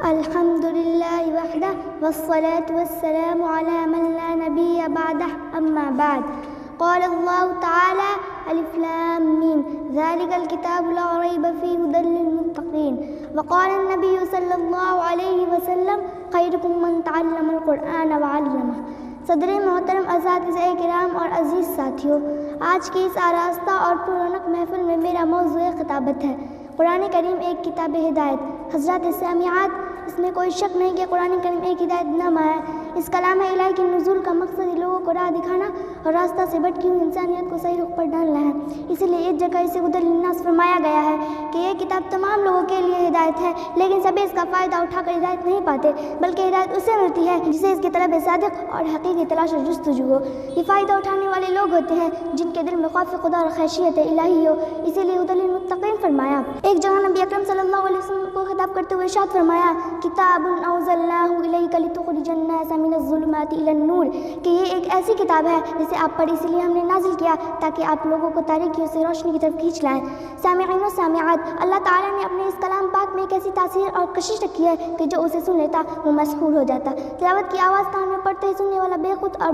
الحمد للہ وحدہ والصلاة والسلام علی من لا نبی بعدہ اما بعد قال اللہ تعالی الف لام میم ذلک الکتاب لا ریب فیہ ھدی للمتقین وقال النبی صلی اللہ علیہ وسلم خیرکم من تعلم القرآن وعلمہ۔ صدر محترم، اساتذہ کرام اور عزیز ساتھیوں، آج کی اس آراستہ اور پررونق محفل میں میرا موضوع خطابت ہے قرآن کریم ایک کتاب ہدایت۔ حضرات سامعات، اس میں کوئی شک نہیں کہ قرآن کریم ایک ہدایت نامہ ہے۔ اس کلام الہی کے نزول کا مقصد لوگوں کو راہ دکھانا اور راستہ سے بھٹکی ہوئی انسانیت کو صحیح رخ پر ڈالنا ہے۔ اسی لیے اس جگہ اسے ھدی للناس فرمایا گیا ہے کہ یہ کتاب تمام لوگوں کے لیے ہدایت ہے، لیکن سبھی اس کا فائدہ اٹھا کر ہدایت نہیں پاتے، بلکہ ہدایت اسے ملتی ہے جسے اس کی طلب صادق اور حقیقی تلاش اور جستجو ہو۔ یہ فائدہ اٹھانے والے لوگ ہوتے ہیں جن کے دل میں خوف خدا اور خشیت الہی ہو، اسی لیے ھدی للمتقین فرمایا۔ ایک جگہ نبی اکرم صلی اللہ علیہ وسلم کو خطاب کرتے ہوئے ارشاد فرمایا، کتاب انزلناہ الیک لتخرج الناس من الظلمات الی النور، کہ یہ ایک ایسی کتاب ہے جسے آپ پر اس لیے ہم نے نازل کیا تاکہ آپ لوگوں کو تاریکیوں سے روشنی کی طرف کھینچ لائیں۔ سامعین و سامعات، اللہ تعالیٰ نے اپنے اس کلام پاک میں ایک ایسی تاثیر اور کشش رکھی ہے کہ جو اسے سن لیتا وہ مسحور ہو جاتا۔ تلاوت کی آواز کان میں پڑتے ہی سننے والا بے خود اور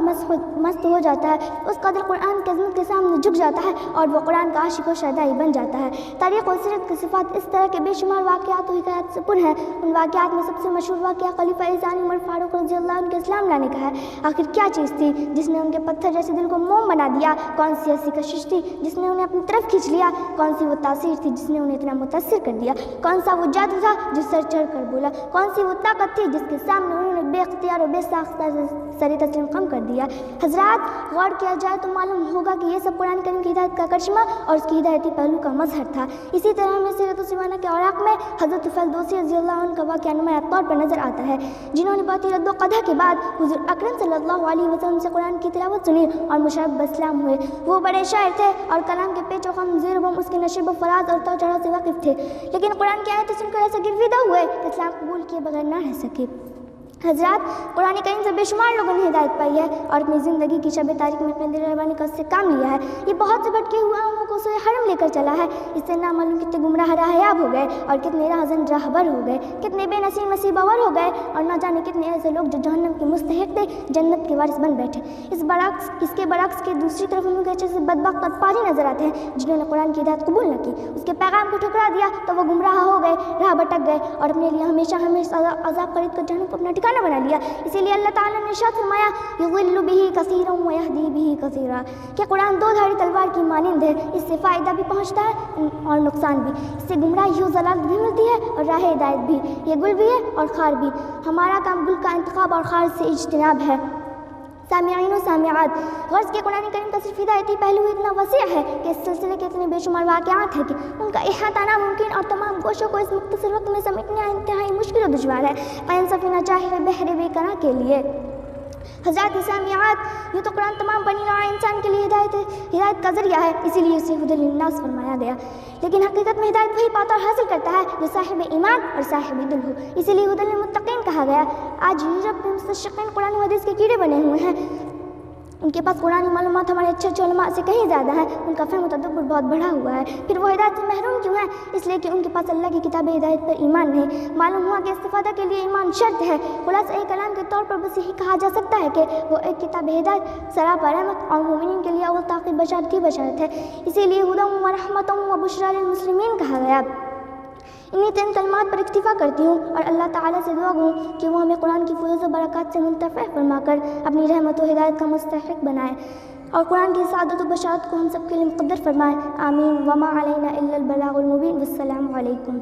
مست ہو جاتا ہے، اس قدر قرآن کی عظمت کے سامنے جھک جاتا ہے اور وہ قرآن کا عاشق و شیدائی بن جاتا ہے۔ تاریخ و سیرت کی صفات اس طرح کے بے شمار واقعات و حکایات سے پر ہیں۔ ان واقعات میں سب سے مشہور واقعہ خلیفہ ثانی عمر فاروق رضی اللہ عنہ کے اسلام لانے کا ہے۔ آخر کیا چیز تھی جس نے ان کے پتھر جیسے دل کو موم بنا دیا؟ کون سی ایسی کشش تھی جس نے انہیں اپنی طرف کھینچ لیا؟ کون سی وہ تاثیر تھی جس نے انہیں اتنا متاثر کر دیا؟ کون سا وہ جادو تھا جو سر چڑھ کر بولا؟ کون سی وہ طاقت تھی جس کے سامنے انہوں نے بے اختیار و بے ساختہ سر تسلیم خم کر دیا؟ حضرات، غور کیا جائے تو معلوم ہوگا کہ یہ سب قرآن کریم کی ہدایت کا کرشمہ اور اس کی ہدایتی پہلو کا مظہر تھا۔ اسی طرح ہمیں سیرت و سیرت کے اوراق میں حضرت طفیل دوسی رضی اللہ عنہ کا واقعہ نمایاں طور پر نظر آتا ہے، جنہوں نے بہت ہی رد و قدح کے بعد حضور اکرم صلی اللہ علیہ وسلم سے قرآن کی تلاوت سنی اور مشرب باسلام ہوئے۔ وہ بڑے شاعر تھے اور کلام کے پیچ و خم، زیر و بم، اس کے نشیب و فراز اور طور چڑھاؤ سے واقف تھے، لیکن قرآن کی آیتیں سن کر ایسے گرویدہ ہوئے کہ اسلام قبول کیے بغیر نہ رہ سکے۔ حضرات، قرآن کریم سے بے شمار لوگوں نے ہدایت پائی ہے اور اپنی زندگی کی شب تاریک میں اپنے دل ربانی کا اس سے کام لیا ہے۔ یہ بہت سے بھٹکے ہوئے عواموں کو سوئے حرم لے کر چلا ہے۔ اس سے نامعلوم کتنے گمراہ راہیاب ہو گئے اور کتنے راہزن راہبر ہو گئے، کتنے بے نصیب نصیب آور ہو گئے اور نہ جانے کتنے ایسے لوگ جو جہنم کے مستحق تھے جنت کے وارث بن بیٹھے۔ اس کے برعکس کے دوسری طرف ان کے جیسے بدبخت اور پاری نظر آتے ہیں جنہوں نے قرآن کی ہدایت قبول نہ کی، اس کے پیغام کو ٹھکرا دیا تو وہ گمراہ ہو گئے، راہ بھٹک گئے اور اپنے لیے ہمیشہ عذاب خرید کر جہنم کو اپنا ٹھکانہ بنا لیا۔ اسی لیے اللہ تعالیٰ نے ارشاد فرمایا، یضل بہ کثیرا ویہدی بہ کثیرا، کہ قرآن دو دھاری تلوار کی مانند ہے، اس سے فائدہ بھی پہنچتا ہے اور نقصان بھی، اس سے گمراہی و ضلالت بھی ملتی ہے اور راہ ہدایت بھی۔ یہ گل بھی ہے اور خار بھی، ہمارا کام گل کا انتخاب اور خار سے اجتناب ہے۔ سامعین و سامعات، غرض کہ قرآن کریم کا صرف ہدایتی پہلو اتنا وسیع ہے کہ اس سلسلے کے اتنے بے شمار واقعات ہیں کہ ان کا احاطہ ناممکن اور تمام گوشوں کو اس مختصر وقت میں سمیٹنا انتہائی مشکل و دشوار ہے، قیم سفینہ چاہے بحر بے کناں کے لیے۔ حضرات سامعات، یہ تو قرآن تمام بنی نوع انسان کے لیے ہدایت کا ذریعہ ہے، اسی لیے اسے ھدی للناس فرمایا گیا، لیکن حقیقت میں ہدایت وہی پاتا اور حاصل کرتا ہے جو صاحب ایمان اور صاحب دل ہو، اسی لیے ھدی للمتقین کہا گیا۔ آج یورپ میں مستشرقین قرآن و حدیث کے کیڑے بنے ہوئے ہیں، ان کے پاس قرآنی معلومات ہمارے اچھے علماء سے کہیں زیادہ ہیں، ان کا فہم و تدبر بہت بڑھا ہوا ہے، پھر وہ ہدایت سے محروم کیوں ہیں؟ اس لیے کہ ان کے پاس اللہ کی کتاب ہدایت پر ایمان نہیں۔ معلوم ہوا کہ استفادہ کے لیے ایمان شرط ہے۔ خلاصہ کلام کے طور پر بس یہی کہا جا سکتا ہے کہ وہ ایک کتاب ہدایت سراپا رحمت اور مومنین کے لیے اول تاخیر بشارت کی بشارت ہے، اسی لیے ہدی و رحمت و بشریٰ للمسلمین کہا گیا۔ انہی تین کلمات پر اکتفا کرتی ہوں اور اللہ تعالیٰ سے دعا گوں کہ وہ ہمیں قرآن کی فیوز و برکات سے منتفع فرما کر اپنی رحمت و ہدایت کا مستحق بنائے اور قرآن کی سعادت و بشارت کو ہم سب کے لیے مقدر فرمائے۔ آمین۔ وما علینا الا البلاغ المبین۔ والسلام علیکم۔